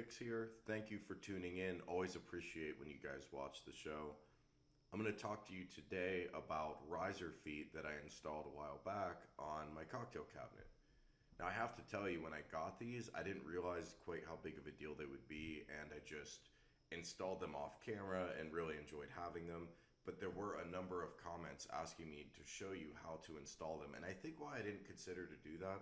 Picks here. Thank you for tuning in. Always appreciate when you guys watch the show. I'm going to talk to you today about riser feet that I installed a while back on my cocktail cabinet. Now I have to tell you, when I got these, I didn't realize quite how big of a deal they would be, and I just installed them off camera and really enjoyed having them. But there were a number of comments asking me to show you how to install them, and I think why I didn't consider to do that,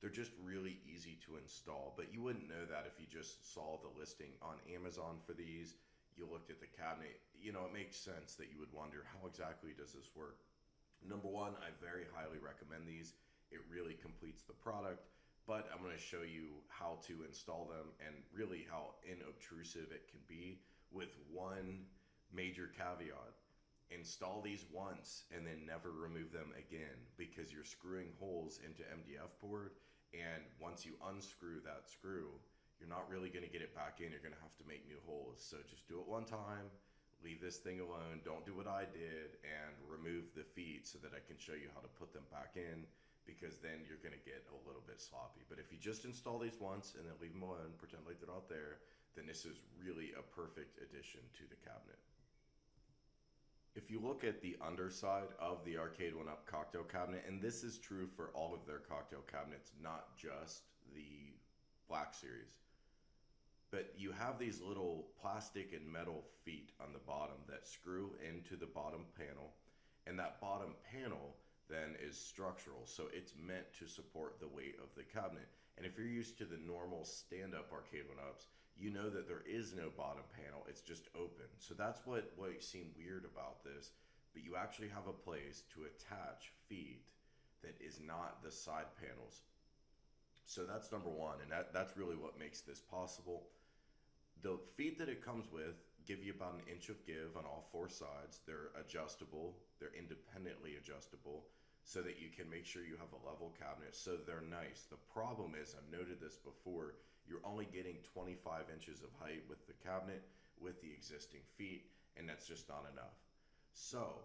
they're just really easy to install, but you wouldn't know that if you just saw the listing on Amazon for these. You looked at the cabinet, it makes sense that you would wonder, how exactly does this work? Number one, I very highly recommend these. It really completes the product, but I'm going to show you how to install them and really how inobtrusive it can be, with one major caveat. Install these once and then never remove them again, because you're screwing holes into MDF board, and once you unscrew that screw, you're not really going to get it back in. You're going to have to make new holes. So just do it one time, leave this thing alone, don't do what I did, and remove the feet so that I can show you how to put them back in, because then you're going to get a little bit sloppy. But if you just install these once and then leave them alone, pretend like they're not there, then this is really a perfect addition to the cabinet. If you look at the underside of the Arcade1up cocktail cabinet, and this is true for all of their cocktail cabinets, not just the Black Series, but you have these little plastic and metal feet on the bottom that screw into the bottom panel, and that bottom panel then is structural, so it's meant to support the weight of the cabinet. And if you're used to the normal stand-up Arcade1ups, you know that there is no bottom panel, it's just open. So that's what seemed weird about this, but you actually have a place to attach feet that is not the side panels. So that's number one, and that's really what makes this possible. The feet that it comes with give you about 1 inch of give on all 4 sides. They're adjustable, they're independently adjustable, so that you can make sure you have a level cabinet. So they're nice. The problem is, I've noted this before, you're only getting 25 inches of height with the cabinet with the existing feet, and that's just not enough. So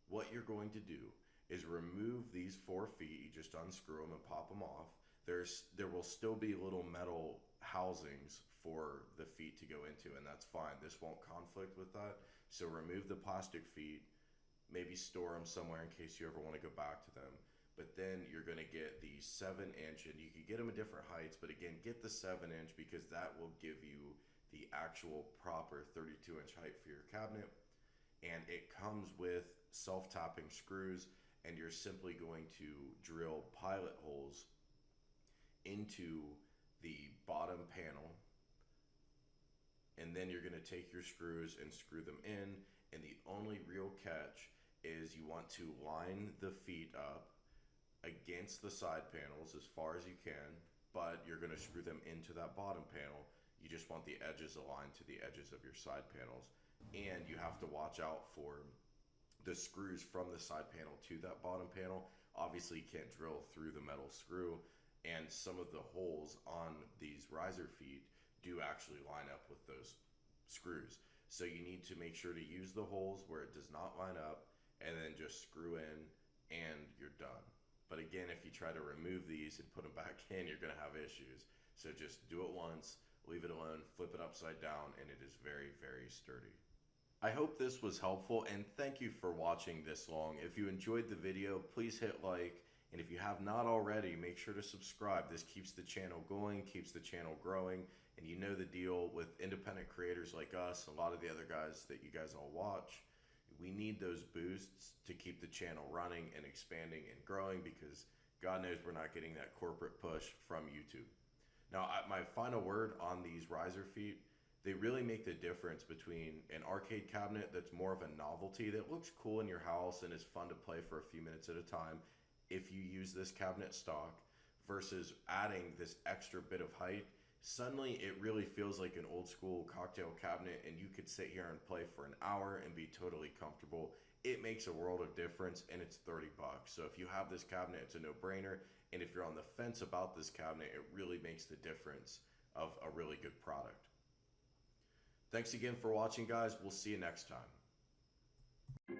what you're going to do is remove these 4 feet. You just unscrew them and pop them off. There will still be little metal housings for the feet to go into, and that's fine. This won't conflict with that. So remove the plastic feet, maybe store them somewhere in case you ever want to go back to them. But then you're going to get the 7-inch, and you can get them at different heights, but again, get the 7-inch, because that will give you the actual proper 32-inch height for your cabinet. And it comes with self-tapping screws, and you're simply going to drill pilot holes into the bottom panel, and then you're going to take your screws and screw them in. And the only real catch is you want to line the feet up against the side panels as far as you can, but you're going to screw them into that bottom panel. You just want the edges aligned to the edges of your side panels, and you have to watch out for the screws from the side panel to that bottom panel. Obviously you can't drill through the metal screw, and some of the holes on these riser feet do actually line up with those screws. So you need to make sure to use the holes where it does not line up, and then just screw in, and you're done. But again, if you try to remove these and put them back in, you're going to have issues. So just do it once, leave it alone, flip it upside down, and it is very, very sturdy. I hope this was helpful, and thank you for watching this long. If you enjoyed the video, please hit like, and if you have not already, make sure to subscribe. This keeps the channel going, keeps the channel growing, and you know the deal with independent creators like us, a lot of the other guys that you guys all watch. We need those boosts to keep the channel running and expanding and growing, because God knows we're not getting that corporate push from YouTube. Now, my final word on these riser feet, they really make the difference between an arcade cabinet that's more of a novelty that looks cool in your house and is fun to play for a few minutes at a time if you use this cabinet stock, versus adding this extra bit of height. Suddenly it really feels like an old school cocktail cabinet, and you could sit here and play for an hour and be totally comfortable. It makes a world of difference, and it's 30 bucks. So if you have this cabinet, it's a no-brainer. And if you're on the fence about this cabinet, it really makes the difference of a really good product. Thanks again for watching, guys. We'll see you next time.